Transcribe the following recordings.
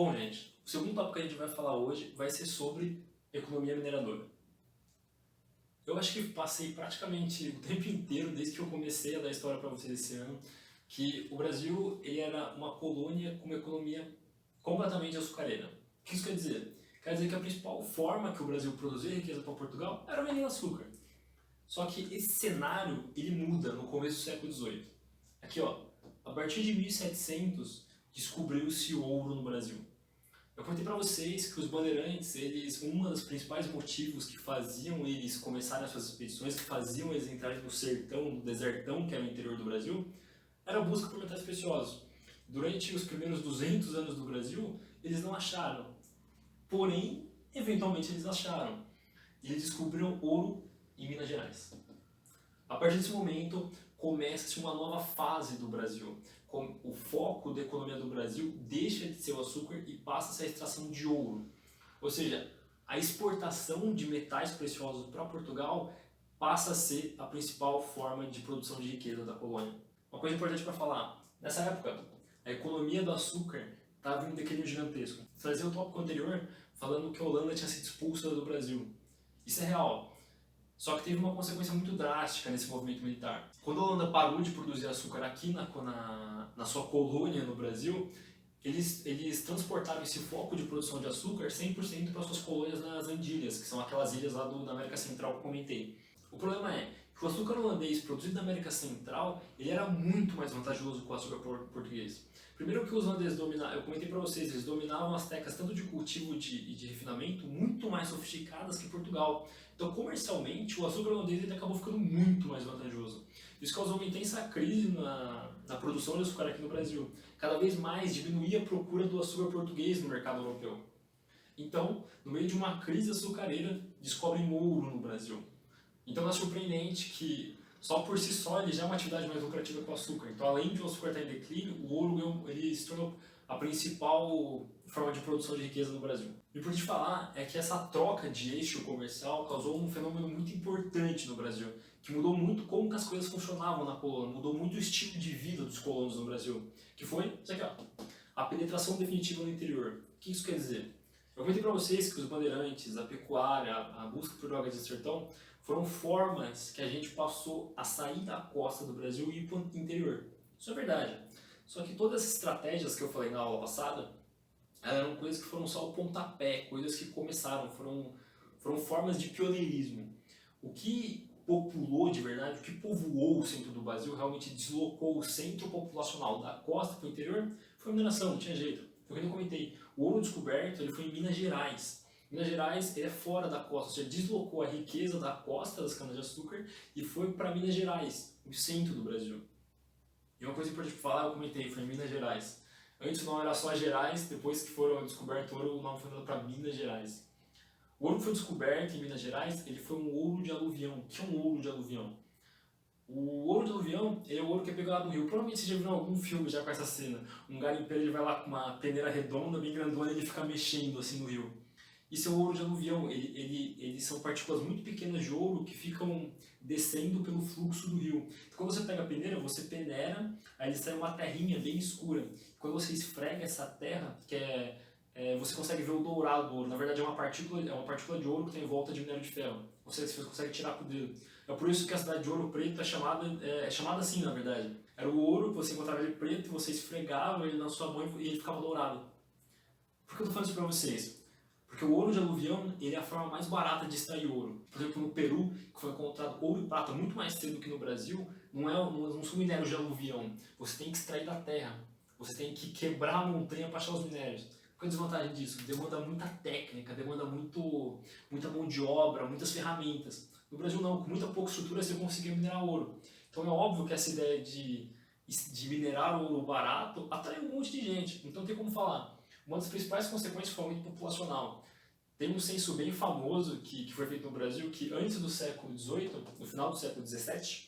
Bom, gente, o segundo tópico que a gente vai falar hoje vai ser sobre economia mineradora. Eu acho que passei praticamente o tempo inteiro, desde que eu comecei a dar história para vocês esse ano, que o Brasil ele era uma colônia com uma economia completamente açucareira. O que isso quer dizer? Quer dizer que a principal forma que o Brasil produzia riqueza para Portugal era vendendo açúcar. Só que esse cenário ele muda no começo do século XVIII. Aqui, ó, a partir de 1700 descobriu-se ouro no Brasil. Eu contei para vocês que os bandeirantes, um dos principais motivos que faziam eles começarem as suas expedições, que faziam eles entrarem no sertão, no desertão, que era o interior do Brasil, era a busca por metais preciosos. Durante os primeiros 200 anos do Brasil, eles não acharam. Porém, eventualmente eles acharam. E eles descobriram ouro em Minas Gerais. A partir desse momento, começa-se uma nova fase do Brasil. O foco da economia do Brasil deixa de ser o açúcar e passa a ser a extração de ouro. Ou seja, a exportação de metais preciosos para Portugal passa a ser a principal forma de produção de riqueza da colônia. Uma coisa importante para falar, nessa época, a economia do açúcar estava em um declínio gigantesco. Trazia o tópico anterior falando que a Holanda tinha sido expulsa do Brasil. Isso é real. Só que teve uma consequência muito drástica nesse movimento militar. Quando a Holanda parou de produzir açúcar aqui na sua colônia no Brasil, eles transportaram esse foco de produção de açúcar 100% para suas colônias nas Antilhas, que são aquelas ilhas lá da América Central que eu comentei. O problema é que o açúcar holandês produzido na América Central ele era muito mais vantajoso que o açúcar português. Primeiro que os holandeses dominavam, eu comentei para vocês, eles dominavam as técnicas tanto de cultivo e de refinamento muito mais sofisticadas que Portugal. Então, comercialmente, o açúcar holandês ele acabou ficando muito mais vantajoso. Isso causou uma intensa crise na produção de açúcar aqui no Brasil. Cada vez mais diminuía a procura do açúcar português no mercado europeu. Então, no meio de uma crise açucareira, descobrem ouro no Brasil. Então, não é surpreendente que só por si só ele já é uma atividade mais lucrativa que o açúcar. Então, além de o açúcar estar em declínio, o ouro ele se tornou a principal forma de produção de riqueza no Brasil. O importante falar é que essa troca de eixo comercial causou um fenômeno muito importante no Brasil, que mudou muito como que as coisas funcionavam na colônia, mudou muito o estilo de vida dos colonos no Brasil, que foi isso aqui, ó, a penetração definitiva no interior. O que isso quer dizer? Eu comentei para vocês que os bandeirantes, a pecuária, a busca por drogas de sertão foram formas que a gente passou a sair da costa do Brasil e ir para o interior. Isso é verdade. Só que todas as estratégias que eu falei na aula passada eram coisas que foram só o pontapé, coisas que começaram, foram formas de pioneirismo. O que populou de verdade, o que povoou o centro do Brasil, realmente deslocou o centro populacional da costa para o interior, foi a mineração, não tinha jeito. Foi o que eu comentei. O ouro descoberto ele foi em Minas Gerais. Minas Gerais ele é fora da costa, ou seja, deslocou a riqueza da costa das canas-de-açúcar e foi para Minas Gerais, o centro do Brasil. E uma coisa importante para falar, eu comentei, foi em Minas Gerais. Antes o nome era só Gerais, depois que foram descoberto ouro, o nome foi dado para Minas Gerais. O ouro que foi descoberto em Minas Gerais, ele foi um ouro de aluvião. O que é um ouro de aluvião? O ouro de aluvião ele é o ouro que é pegado no rio. Provavelmente você já viu em algum filme já com essa cena. Um garimpeiro ele vai lá com uma peneira redonda, bem grandona, e ele fica mexendo assim no rio. Isso é o ouro de aluvião. Eles são partículas muito pequenas de ouro que ficam descendo pelo fluxo do rio. Então, quando você pega a peneira, você peneira, aí ele sai uma terrinha bem escura. Quando você esfrega essa terra, você consegue ver o dourado do ouro. Na verdade, é uma partícula de ouro que tem em volta de minério de ferro. Você consegue tirar com o dedo. É por isso que a cidade de Ouro Preto é chamada assim, na verdade. Era o ouro que você encontrava ele preto, você esfregava ele na sua mão e ele ficava dourado. Por que eu estou falando isso para vocês? Porque o ouro de aluvião ele é a forma mais barata de extrair ouro. Por exemplo, no Peru, que foi encontrado ouro e prata muito mais cedo que no Brasil, não são minérios de aluvião. Você tem que extrair da terra. Você tem que quebrar a montanha para achar os minérios. Qual é a desvantagem disso? Demanda muita técnica, demanda muita mão de obra, muitas ferramentas. No Brasil não, com muita pouca estrutura você conseguia minerar ouro. Então é óbvio que essa ideia de minerar ouro barato atrai um monte de gente. Então tem como falar. Uma das principais consequências foi o aumento populacional. Tem um censo bem famoso que foi feito no Brasil, que antes do século XVIII, no final do século XVII,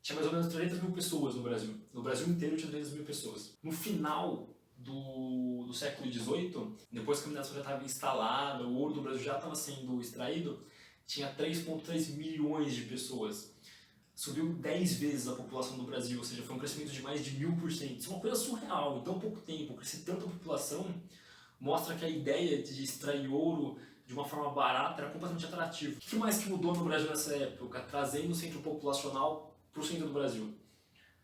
tinha mais ou menos 300 mil pessoas no Brasil. No Brasil inteiro tinha 300 mil pessoas. No final do século XVIII, depois que a mineração já estava instalada, o ouro do Brasil já estava sendo extraído, tinha 3,3 milhões de pessoas. Subiu 10 vezes a população do Brasil, ou seja, foi um crescimento de mais de 1000%. Isso é uma coisa surreal. Em tão pouco tempo, crescer tanta população, mostra que a ideia de extrair ouro de uma forma barata era completamente atrativa. O que mais que mudou no Brasil nessa época, trazendo o centro populacional para o centro do Brasil?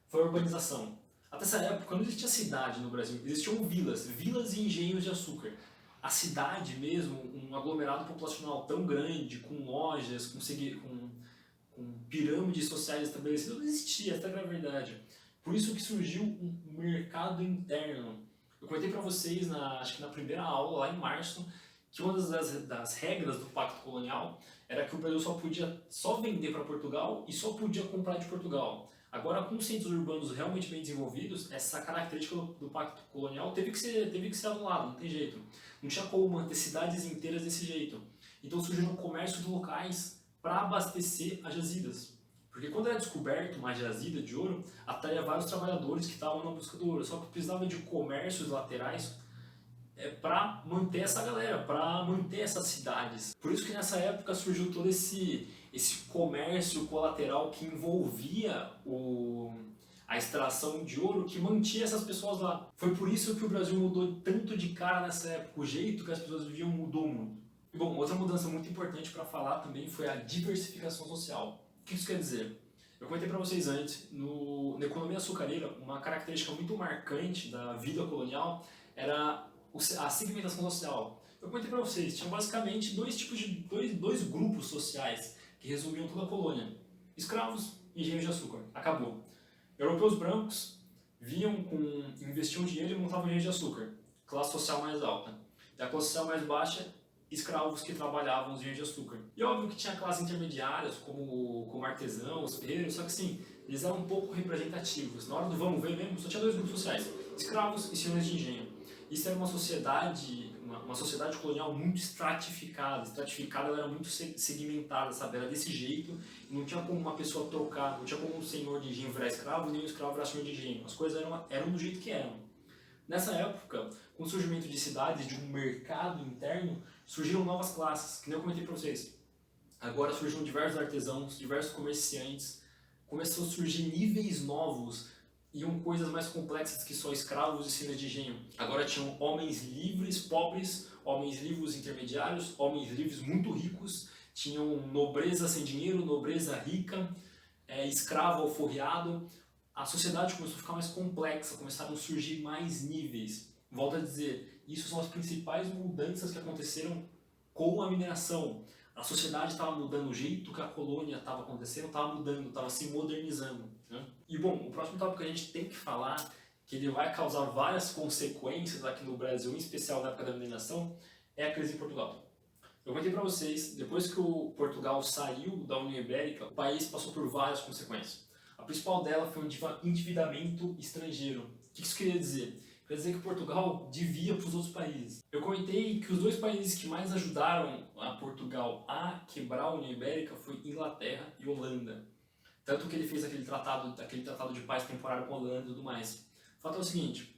Foi a urbanização. Até essa época não existia cidade no Brasil, existiam vilas e engenhos de açúcar. A cidade mesmo, um aglomerado populacional tão grande, com lojas, com pirâmides sociais estabelecidas, não existia, essa era a verdade. Por isso que surgiu um mercado interno. Eu comentei para vocês, acho que na primeira aula, lá em março, que uma das regras do Pacto Colonial era que o Brasil só podia vender para Portugal e só podia comprar de Portugal. Agora, com os centros urbanos realmente bem desenvolvidos, essa característica do Pacto Colonial teve que ser anulada, não tem jeito. Não tinha como manter cidades inteiras desse jeito. Então surgiu um comércio de locais para abastecer as jazidas. Porque quando era descoberto uma jazida de ouro, atraía vários trabalhadores que estavam na busca do ouro. Só que precisava de comércios laterais para manter essa galera, para manter essas cidades. Por isso que nessa época surgiu todo esse comércio colateral que envolvia a extração de ouro, que mantinha essas pessoas lá. Foi por isso que o Brasil mudou tanto de cara nessa época, o jeito que as pessoas viviam mudou muito. E bom, outra mudança muito importante para falar também foi a diversificação social. O que isso quer dizer? Eu comentei para vocês antes, na economia açucareira, uma característica muito marcante da vida colonial era a segmentação social. Eu comentei para vocês, tinha basicamente dois grupos sociais que resumiam toda a colônia: escravos e engenhos de açúcar. Acabou. Europeus brancos investiam dinheiro e montavam engenhos de açúcar, classe social mais alta. E a classe social mais baixa, escravos que trabalhavam os engenhos de açúcar. E óbvio que tinha classes intermediárias, como artesãos, ferreiros, só que assim, eles eram um pouco representativos. Na hora do vamos ver mesmo, só tinha dois grupos sociais: escravos e senhores de engenho. Isso era uma sociedade colonial muito estratificada. Ela era muito segmentada, sabe? Era desse jeito, não tinha como uma pessoa trocar, não tinha como um senhor de engenho virar escravo, nem um escravo virar senhor de engenho. As coisas eram do jeito que eram. Nessa época, com o surgimento de cidades, de um mercado interno, surgiram novas classes, que nem eu comentei para vocês. Agora surgiram diversos artesãos, diversos comerciantes, começou a surgir níveis novos, iam coisas mais complexas que só escravos e senhores de engenho. Agora tinham homens livres, pobres, homens livres intermediários, homens livres muito ricos, tinham nobreza sem dinheiro, nobreza rica, escravo alforriado. A sociedade começou a ficar mais complexa, começaram a surgir mais níveis. Volto a dizer, isso são as principais mudanças que aconteceram com a mineração. A sociedade estava mudando, o jeito que a colônia estava acontecendo estava mudando, estava se modernizando. Né? E bom, o próximo tópico que a gente tem que falar, que ele vai causar várias consequências aqui no Brasil, em especial na época da mineração, é a crise em Portugal. Eu contei para vocês, depois que o Portugal saiu da União Ibérica, o país passou por várias consequências. A principal dela foi um endividamento estrangeiro. O que isso queria dizer? Quer dizer que Portugal devia para os outros países. Eu comentei que os dois países que mais ajudaram a Portugal a quebrar a União Ibérica foi Inglaterra e Holanda. Tanto que ele fez aquele tratado de paz temporário com a Holanda e tudo mais. O fato é o seguinte,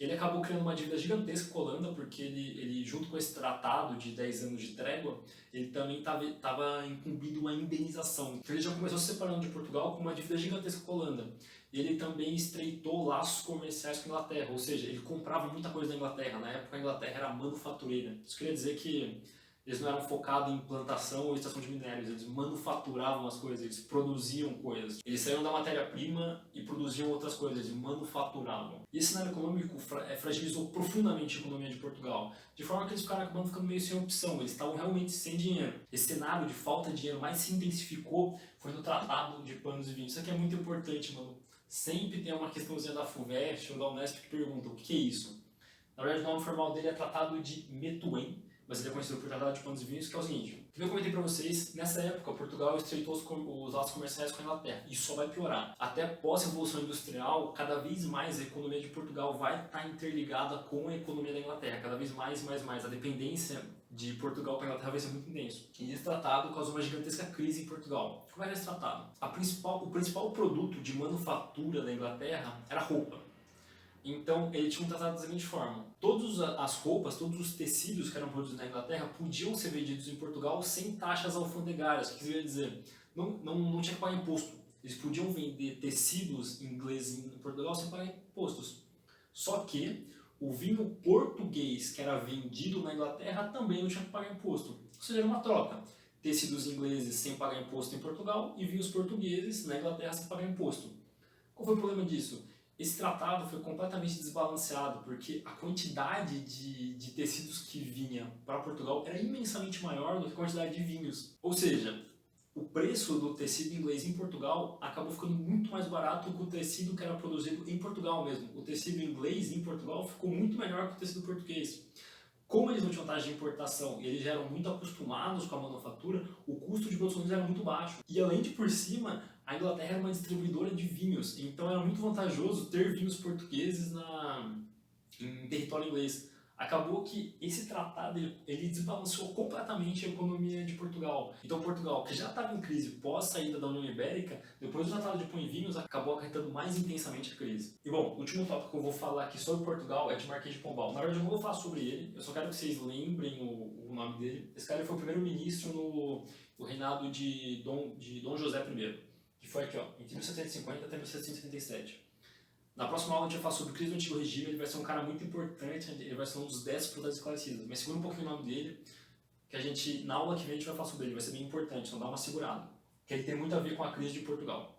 ele acabou criando uma dívida gigantesca com a Holanda, porque ele junto com esse tratado de 10 anos de trégua, ele também estava incumbido uma indenização. Então ele já começou se separando de Portugal com uma dívida gigantesca com a Holanda. Ele também estreitou laços comerciais com a Inglaterra, ou seja, ele comprava muita coisa da Inglaterra. Na época a Inglaterra era manufatureira. Isso queria dizer que eles não eram focados em plantação ou extração de minérios, eles manufaturavam as coisas, eles produziam coisas. Eles saíam da matéria-prima e produziam outras coisas, eles manufaturavam. E esse cenário econômico fragilizou profundamente a economia de Portugal, de forma que eles ficaram acabando ficando meio sem opção, eles estavam realmente sem dinheiro. Esse cenário de falta de dinheiro mais se intensificou foi no Tratado de Panos e Vinhos. Isso aqui é muito importante, mano. Sempre tem uma questãozinha da FUVEST ou da Unesp que pergunta o que é isso. Na verdade, o nome formal dele é Tratado de Methuen, mas ele é conhecido por Tratado de Panos e Vinhos, que é o seguinte. Como eu comentei para vocês, nessa época Portugal estreitou os laços comerciais com a Inglaterra. Isso só vai piorar. Até pós-revolução industrial, cada vez mais a economia de Portugal vai estar interligada com a economia da Inglaterra. Cada vez mais. A dependência de Portugal para a Inglaterra vai ser muito intenso. E esse tratado causou uma gigantesca crise em Portugal. Como era esse tratado? O principal produto de manufatura da Inglaterra era roupa. Então, ele tinha um tratado da seguinte forma: todas as roupas, todos os tecidos que eram produzidos na Inglaterra podiam ser vendidos em Portugal sem taxas alfandegárias. O que isso quer dizer? Não tinha que pagar imposto. Eles podiam vender tecidos ingleses em Portugal sem pagar impostos. Só que o vinho português que era vendido na Inglaterra também não tinha que pagar imposto. Ou seja, era uma troca. Tecidos ingleses sem pagar imposto em Portugal e vinhos portugueses na Inglaterra sem pagar imposto. Qual foi o problema disso? Esse tratado foi completamente desbalanceado, porque a quantidade de tecidos que vinha para Portugal era imensamente maior do que a quantidade de vinhos. Ou seja, o preço do tecido inglês em Portugal acabou ficando muito mais barato que o tecido que era produzido em Portugal mesmo. O tecido inglês em Portugal ficou muito melhor que o tecido português. Como eles não tinham taxa de importação e eles já eram muito acostumados com a manufatura, o custo de produção deles era muito baixo. E além de por cima, a Inglaterra era uma distribuidora de vinhos, então era muito vantajoso ter vinhos portugueses em território inglês. Acabou que esse tratado ele desbalanceou completamente a economia de Portugal. Então Portugal, que já estava em crise pós saída da União Ibérica, depois do Tratado de Pão e Vinhos, acabou acarretando mais intensamente a crise. E bom, o último tópico que eu vou falar aqui sobre Portugal é de Marquês de Pombal. Na verdade eu não vou falar sobre ele, eu só quero que vocês lembrem o nome dele. Esse cara foi o primeiro-ministro no reinado de Dom José I, que foi aqui, ó, entre 1750 até 1777. Na próxima aula a gente vai falar sobre crise do Antigo Regime, ele vai ser um cara muito importante, ele vai ser um dos 10 protagonistas esclarecidos. Mas segura um pouquinho o nome dele, que na aula que vem a gente vai falar sobre ele, vai ser bem importante, então dá uma segurada. Que ele tem muito a ver com a crise de Portugal.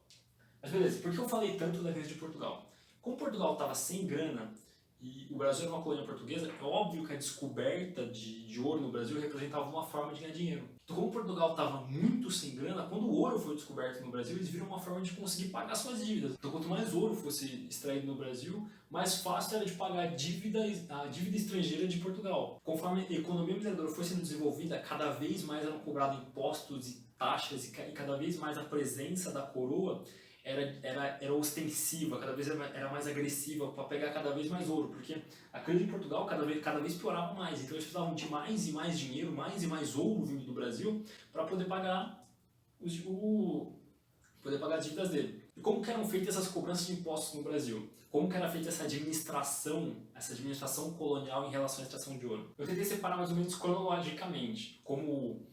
Mas beleza, por que eu falei tanto da crise de Portugal? Como Portugal estava sem grana, e o Brasil era uma colônia portuguesa, é óbvio que a descoberta de ouro no Brasil representava uma forma de ganhar dinheiro. Então, como Portugal estava muito sem grana, quando o ouro foi descoberto no Brasil, eles viram uma forma de conseguir pagar suas dívidas. Então, quanto mais ouro fosse extraído no Brasil, mais fácil era de pagar a dívida estrangeira de Portugal. Conforme a economia mineradora foi sendo desenvolvida, cada vez mais eram cobrados impostos e taxas, e cada vez mais a presença da coroa era ostensiva, cada vez era mais agressiva para pegar cada vez mais ouro, porque a crise de Portugal cada vez piorava mais, então eles precisavam de mais e mais dinheiro, mais e mais ouro vindo do Brasil para poder pagar as dívidas dele. E como que eram feitas essas cobranças de impostos no Brasil? Como que era feita essa administração colonial em relação à extração de ouro? Eu tentei separar mais ou menos cronologicamente, como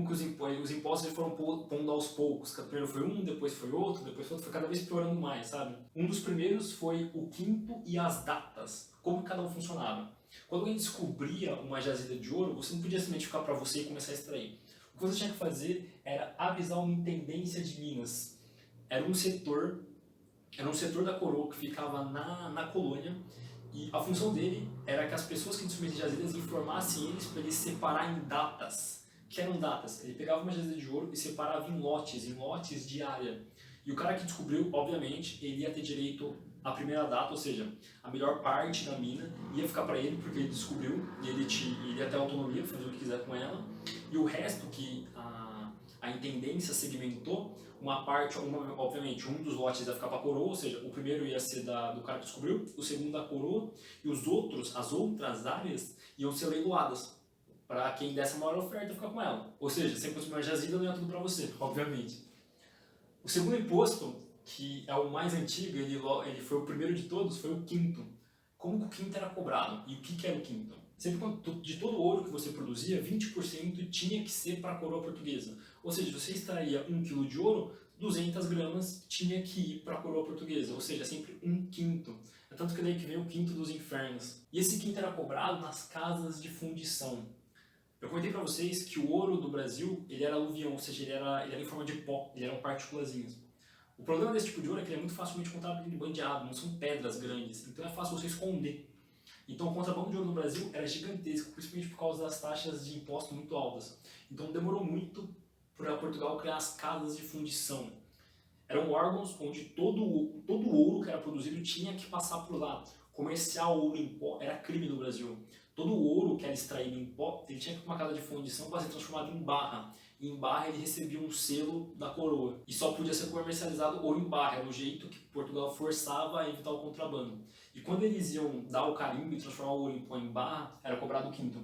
que os impostos foram pondo aos poucos. Primeiro foi um, depois foi outro, foi cada vez piorando mais, sabe? Um dos primeiros foi o quinto e as datas. Como cada um funcionava. Quando alguém descobria uma jazida de ouro, você não podia simplesmente ficar para você e começar a extrair. O que você tinha que fazer era avisar uma intendência de Minas. Era um setor da coroa que ficava na colônia, e a função dele era que as pessoas que descobrissem jazidas informassem eles para eles separar em datas. Que eram datas. Ele pegava uma jazida de ouro e separava em lotes de área. E o cara que descobriu, obviamente, ele ia ter direito à primeira data, ou seja, a melhor parte da mina ia ficar para ele, porque ele descobriu, e ele ia ter autonomia para fazer o que quiser com ela. E o resto que a intendência segmentou, obviamente, um dos lotes ia ficar para a coroa, ou seja, o primeiro ia ser do cara que descobriu, o segundo da coroa, e as outras áreas iam ser leiloadas para quem desse a maior oferta ficar com ela. Ou seja, sem consumir uma jazida não ia tudo para você, obviamente. O segundo imposto, que é o mais antigo, ele foi o primeiro de todos, foi o quinto. Como que o quinto era cobrado? E o que era o quinto? Sempre de todo o ouro que você produzia, 20% tinha que ser para a coroa portuguesa. Ou seja, você extraía 1 kg de ouro, 200 gramas tinha que ir para a coroa portuguesa. Ou seja, sempre 1/5. É tanto que daí que vem o quinto dos infernos. E esse quinto era cobrado nas casas de fundição. Eu comentei para vocês que o ouro do Brasil ele era aluvião, ou seja, ele era em forma de pó, ele eram partículazinhas. O problema desse tipo de ouro é que ele é muito facilmente contrabandeado, não são pedras grandes, então é fácil você esconder. Então o contrabando de ouro no Brasil era gigantesco, principalmente por causa das taxas de imposto muito altas. Então demorou muito para Portugal criar as casas de fundição. Eram órgãos onde todo o ouro que era produzido tinha que passar por lá. Comerciar ouro em pó era crime no Brasil. Todo o ouro que era extraído em pó, ele tinha que ir para uma casa de fundição para ser transformado em barra. E em barra ele recebia um selo da coroa. E só podia ser comercializado ouro em barra, era o jeito que Portugal forçava a evitar o contrabando. E quando eles iam dar o carimbo e transformar o ouro em pó em barra, era cobrado o quinto.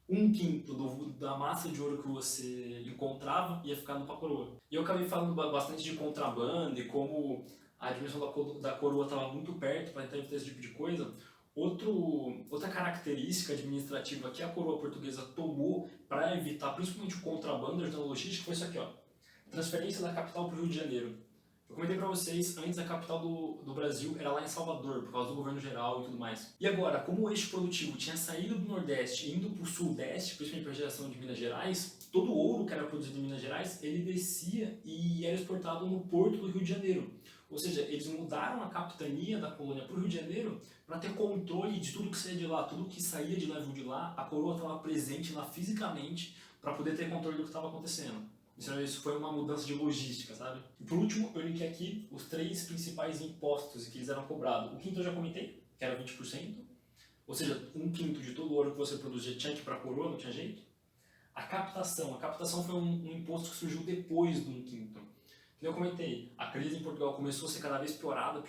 1/5 da massa de ouro que você encontrava ia ficar para a coroa. E eu acabei falando bastante de contrabando e como a dimensão da coroa estava muito perto para tentar evitar esse tipo de coisa. Outra característica administrativa que a coroa portuguesa tomou para evitar principalmente o contrabando e a logística foi isso aqui, ó. Transferência da capital para o Rio de Janeiro. Eu comentei pra vocês, antes a capital do Brasil era lá em Salvador, por causa do governo geral e tudo mais. E agora, como o eixo produtivo tinha saído do Nordeste e indo pro Sudeste, principalmente para a geração de Minas Gerais, todo o ouro que era produzido em Minas Gerais, ele descia e era exportado no porto do Rio de Janeiro. Ou seja, eles mudaram a capitania da colônia para o Rio de Janeiro para ter controle de tudo que saía de lá, tudo que saía de lá e de lá, a coroa estava presente lá fisicamente para poder ter controle do que estava acontecendo. Isso foi uma mudança de logística, sabe? E por último, eu linkei aqui os 3 principais impostos que eles eram cobrados. O quinto eu já comentei, que era 20%, ou seja, 1/5 de todo o ouro que você produzia tinha que ir para a coroa, não tinha jeito. A captação foi um imposto que surgiu depois do 1/5. Eu comentei, a crise em Portugal começou a ser cada vez piorada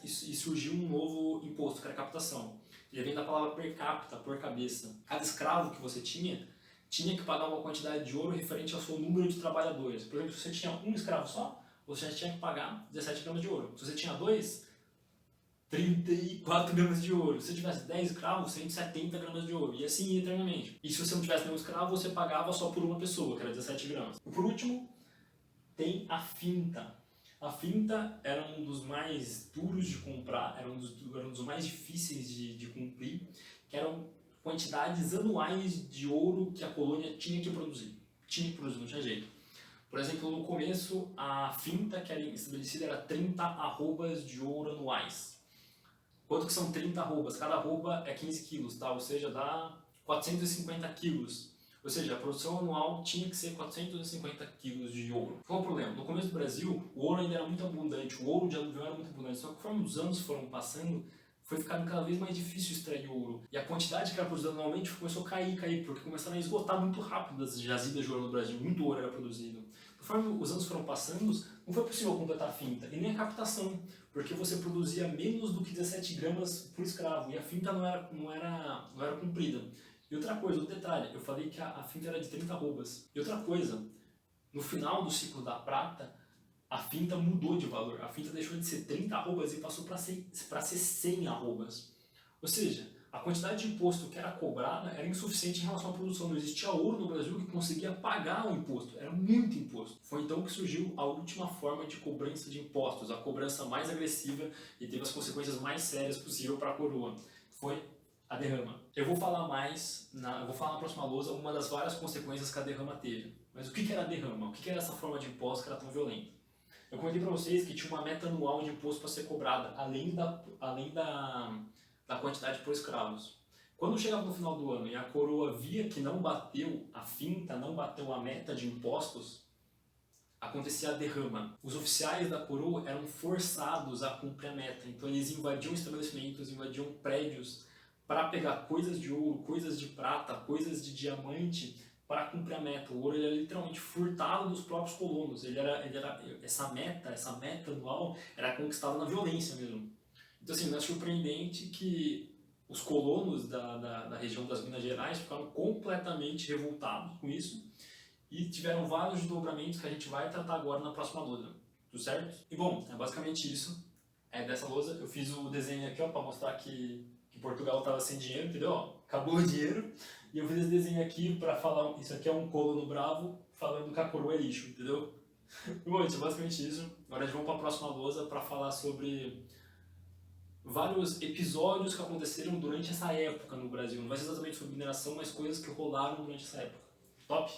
e surgiu um novo imposto, que era a captação. Ele vem da palavra per capita, por cabeça. Cada escravo que você tinha que pagar uma quantidade de ouro referente ao seu número de trabalhadores. Por exemplo, se você tinha um escravo só, você já tinha que pagar 17 gramas de ouro. Se você tinha 2, 34 gramas de ouro. Se você tivesse 10 escravos, 170 gramas de ouro. E assim ia eternamente. E se você não tivesse nenhum escravo, você pagava só por uma pessoa, que era 17 gramas. E por último, tem a finta. A finta era um dos mais duros de comprar, era um dos mais difíceis de cumprir, que eram quantidades anuais de ouro que a colônia tinha que produzir. Não tinha jeito. Por exemplo, no começo, a finta que era estabelecida era 30 arrobas de ouro anuais. Quanto que são 30 arrobas? Cada arroba é 15 quilos, tá? Ou seja, dá 450 quilos. Ou seja, a produção anual tinha que ser 450 quilos de ouro. Qual é o problema? No começo do Brasil, o ouro ainda era muito abundante, o ouro de aluvião era muito abundante, só que conforme os anos foram passando, foi ficando cada vez mais difícil extrair ouro. E a quantidade que era produzida anualmente começou a cair, porque começaram a esgotar muito rápido as jazidas de ouro no Brasil, muito ouro era produzido. Conforme os anos foram passando, não foi possível completar a finta, e nem a captação, porque você produzia menos do que 17 gramas por escravo, e a finta não era cumprida. E outra coisa, outro detalhe, eu falei que a finta era de 30 arrobas. E outra coisa, no final do ciclo da prata, a finta mudou de valor. A finta deixou de ser 30 arrobas e passou para ser 100 arrobas. Ou seja, a quantidade de imposto que era cobrada era insuficiente em relação à produção. Não existia ouro no Brasil que conseguia pagar o imposto. Era muito imposto. Foi então que surgiu a última forma de cobrança de impostos, a cobrança mais agressiva e teve as consequências mais sérias possível para a coroa. Foi a derrama. Eu vou falar na próxima lousa uma das várias consequências que a derrama teve. Mas o que era a derrama? O que era essa forma de imposto que era tão violenta? Eu comentei para vocês que tinha uma meta anual de imposto para ser cobrada, além da quantidade por escravos. Quando chegava no final do ano e a coroa via que não bateu a finta, não bateu a meta de impostos, acontecia a derrama. Os oficiais da coroa eram forçados a cumprir a meta, então eles invadiam estabelecimentos, invadiam prédios, para pegar coisas de ouro, coisas de prata, coisas de diamante para cumprir a meta. O ouro ele era literalmente furtado dos próprios colonos. Essa meta anual era conquistada na violência mesmo. Então assim, não é surpreendente que os colonos da região das Minas Gerais ficaram completamente revoltados com isso e tiveram vários desdobramentos que a gente vai tratar agora na próxima lousa. Tudo certo? E bom, é basicamente isso. Dessa lousa eu fiz o desenho aqui para mostrar que Portugal estava sem dinheiro, entendeu? Acabou o dinheiro. E eu fiz esse desenho aqui para falar, isso aqui é um colono bravo falando que a coroa é lixo, entendeu? Bom, gente, é basicamente isso. Agora a gente vai para a próxima lousa para falar sobre vários episódios que aconteceram durante essa época no Brasil. Não vai ser exatamente sobre mineração, mas coisas que rolaram durante essa época. Top?